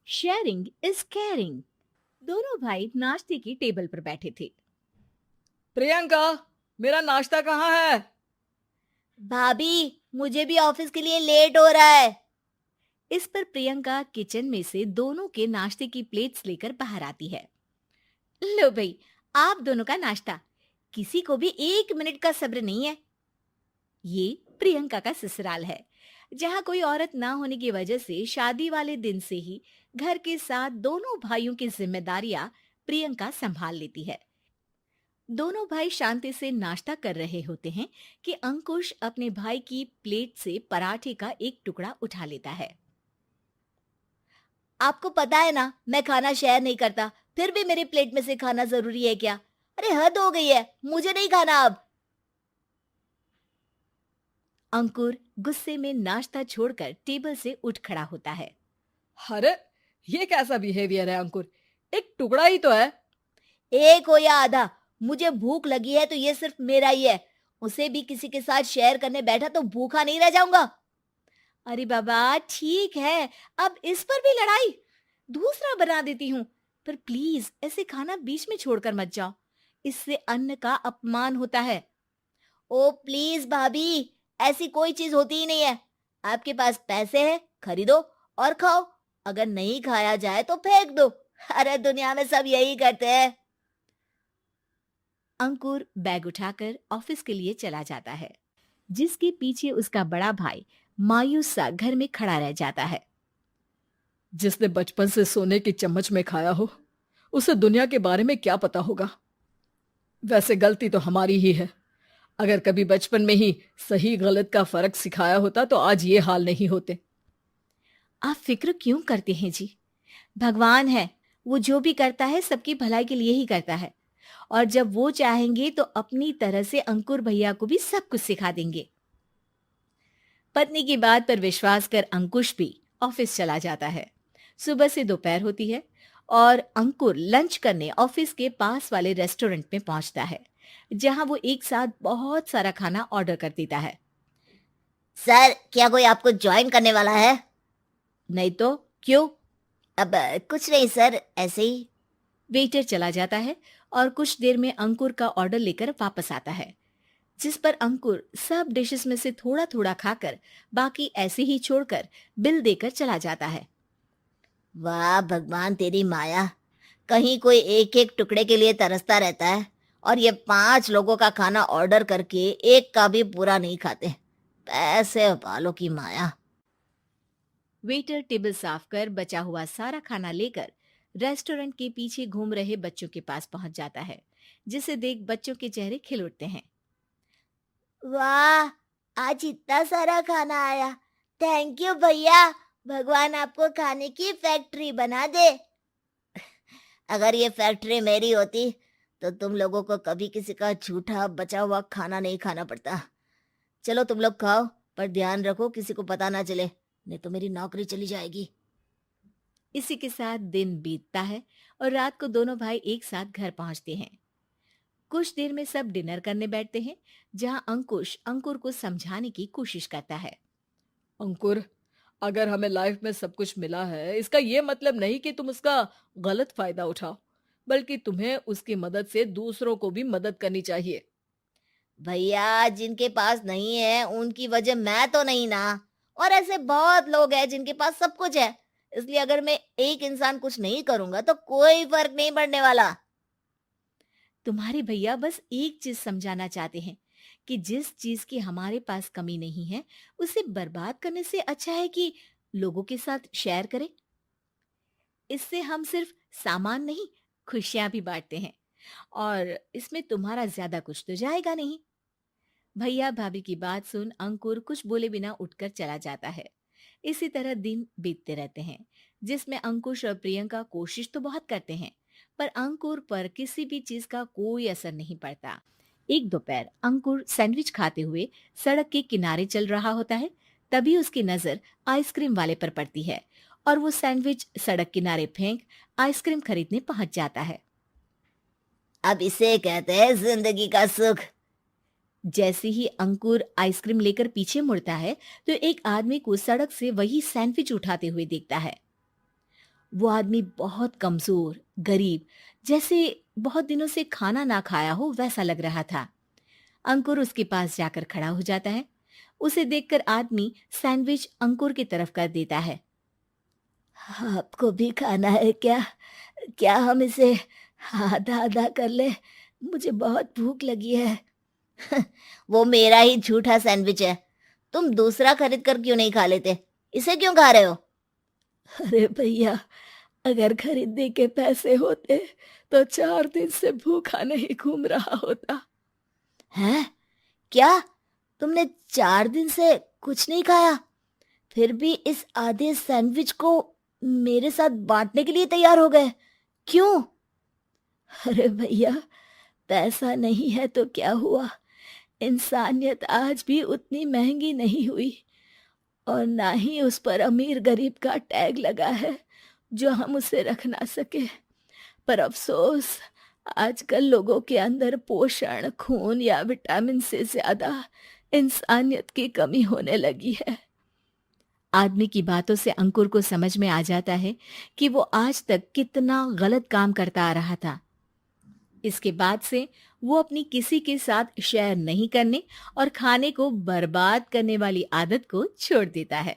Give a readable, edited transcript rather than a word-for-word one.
Sharing is caring. दोनों भाई नाश्ते की टेबल पर बैठे थे। प्रियंका, मेरा नाश्ता कहाँ है? भाभी, मुझे भी ऑफिस के लिए लेट हो रहा है। इस पर प्रियंका किचन में से दोनों के नाश्ते की प्लेट्स लेकर बाहर आती है। लो भाई, आप दोनों का नाश्ता। किसी को भी 1 मिनट का सब्र नहीं है। ये प्रियंका का ससुराल है, जहाँ कोई औरत ना होने की वजह से शादी वाले दिन से ही घर के साथ दोनों भाइयों की जिम्मेदारियां प्रियंका संभाल लेती है। दोनों भाई शांति से नाश्ता कर रहे होते हैं कि अंकुश अपने भाई की प्लेट से पराठे का एक टुकड़ा उठा लेता है। आपको पता है ना, मैं खाना शेयर नहीं करता, फिर भी मेरी प्लेट में से खाना जरूरी है क्या? अरे हद हो गई है, मुझे नहीं खाना अब। अंकुर गुस्से में नाश्ता छोड़कर टेबल से उठ खड़ा होता है। अरे, ये कैसा बिहेवियर है अंकुर? एक टुकड़ा ही तो है। एक हो या आधा, मुझे भूख लगी है तो ये सिर्फ मेरा ही है। उसे भी किसी के साथ शेयर करने बैठा तो भूखा नहीं रह जाऊंगा। अरे बाबा ठीक है, अब इस पर भी लड़ाई। दूसरा बना देती हूँ, पर प्लीज ऐसे खाना बीच में छोड़कर मत जाओ। इससे अन्न का अपमान होता है। ओ प्लीज भाभी, ऐसी कोई चीज होती ही नहीं है। आपके पास पैसे हैं, खरीदो और खाओ। अगर नहीं खाया जाए तो फेंक दो। अरे दुनिया में सब यही करते हैं। अंकुर बैग उठाकर ऑफिस के लिए चला जाता है, जिसके पीछे उसका बड़ा भाई मायूस सा घर में खड़ा रह जाता है। जिसने बचपन से सोने की चम्मच में खाया हो, उसे दुनिया के बारे में क्या पता होगा। वैसे गलती तो हमारी ही है। अगर कभी बचपन में ही सही गलत का फर्क सिखाया होता तो आज ये हाल नहीं होते। आप फिक्र क्यों करते हैं जी? भगवान है, वो जो भी करता है सबकी भलाई के लिए ही करता है। और जब वो चाहेंगे तो अपनी तरह से अंकुर भैया को भी सब कुछ सिखा देंगे। पत्नी की बात पर विश्वास कर अंकुश भी ऑफिस चला जाता है। सुबह से दोपहर होती है और अंकुर लंच करने ऑफिस के पास वाले रेस्टोरेंट में पहुंचता है, जहां वो एक साथ बहुत सारा खाना ऑर्डर कर देता है। सर, क्या कोई आपको ज्वाइन करने वाला है? नहीं तो क्यों? अब कुछ नहीं सर, ऐसे ही। वेटर चला जाता है और कुछ देर में अंकुर का ऑर्डर लेकर वापस आता है, जिस पर अंकुर सब डिशेस में से थोड़ा थोड़ा खाकर बाकी ऐसे ही छोड़कर बिल देकर चला जाता है। वाह भगवान, तेरी माया। कहीं कोई एक एक टुकड़े के लिए तरसता रहता है और ये 5 लोगों का खाना ऑर्डर करके एक का भी पूरा नहीं खाते। पैसे वालों की माया। वेटर टेबल साफ कर बचा हुआ सारा खाना लेकर रेस्टोरेंट के पीछे घूम रहे बच्चों के पास पहुंच जाता है, जिसे देख बच्चों के चेहरे खिल उठते हैं। वाह, आज इतना सारा खाना आया। थैंक यू भैया। भगवान आपको खाने की फैक्ट्री बना दे। अगर ये फैक्ट्री मेरी होती तो तुम लोगों को कभी किसी का झूठा बचा हुआ खाना नहीं खाना पड़ता। चलो तुम लोग खाओ, पर ध्यान रखो किसी को पता ना चले, नहीं तो मेरी नौकरी चली जाएगी। इसी के साथ दिन बीतता है और रात को दोनों भाई एक साथ घर पहुंचते हैं। कुछ देर में सब डिनर करने बैठते हैं, जहां अंकुश अंकुर को समझाने की कोशिश करता है। अंकुर, अगर हमें लाइफ में सब कुछ मिला है, इसका ये मतलब नहीं कि तुम उसका गलत फायदा उठाओ, बल्कि तुम्हें उसकी मदद से दूसरों को भी मदद करनी चाहिए। भैया, जिनके पास नहीं है उनकी वजह मैं तो नहीं ना। और ऐसे बहुत लोग हैं जिनके पास सब कुछ है। इसलिए अगर मैं एक इंसान कुछ नहीं करूंगा तो कोई फर्क नहीं पड़ने वाला। तुम्हारे भैया बस एक चीज समझाना चाहते हैं कि जिस चीज की हमारे पास कमी नहीं है, उसे बर्बाद करने से अच्छा है कि लोगों के साथ शेयर करें। इससे हम सिर्फ सामान नहीं, खुशियां भी बांटते हैं, और इसमें तुम्हारा ज्यादा कुछ तो जाएगा नहीं। भैया भाभी की बात सुन अंकुर कुछ बोले बिना उठकर चला जाता है। इसी तरह दिन बीतते रहते हैं, जिसमें अंकुश और प्रियंका कोशिश तो बहुत करते हैं, पर अंकुर पर किसी भी चीज का कोई असर नहीं पड़ता। एक दोपहर अंकुर सैंडविच खाते हुए सड़क के किनारे चल रहा होता है। तभी उसकी नजर आइसक्रीम वाले पर पड़ती है और वो सैंडविच सड़क किनारे फेंक आइसक्रीम खरीदने पहुंच जाता है। अब इसे कहते हैं जिंदगी का सुख। जैसे ही अंकुर आइसक्रीम लेकर पीछे मुड़ता है, तो एक आदमी को सड़क से वही सैंडविच उठाते हुए देखता है। वो आदमी बहुत कमजोर, गरीब, जैसे बहुत दिनों से खाना ना खाया हो वैसा लग रहा था। अंकुर उसके पास जाकर खड़ा हो जाता है। उसे देखकर आदमी सैंडविच अंकुर की तरफ कर देता है। आपको भी खाना है क्या? क्या हम इसे आधा आधा कर ले? मुझे बहुत भूख लगी है। वो मेरा ही झूठा सैंडविच है। तुम दूसरा खरीद कर क्यों नहीं खा लेते? इसे क्यों खा रहे हो? अरे भैया, अगर खरीदने के पैसे होते तो 4 दिन से भूखा नहीं घूम रहा होता। हैं? क्या? तुमने 4 दिन से कुछ नहीं खाया, फिर भी इस आधे सैंडविच को मेरे साथ बांटने के लिए तैयार हो गए? क्यों? अरे भैया, पैसा नहीं है तो क्या हुआ, इंसानियत आज भी उतनी महंगी नहीं हुई, और ना ही उस पर अमीर गरीब का टैग लगा है जो हम उसे रख ना सके। पर अफसोस, आजकल लोगों के अंदर पोषण, खून या विटामिन से ज्यादा इंसानियत की कमी होने लगी है। आदमी की बातों से अंकुर को समझ में आ जाता है कि वो आज तक कितना गलत काम करता आ रहा था। इसके बाद से वो अपनी किसी के साथ शेयर नहीं करने और खाने को बर्बाद करने वाली आदत को छोड़ देता है।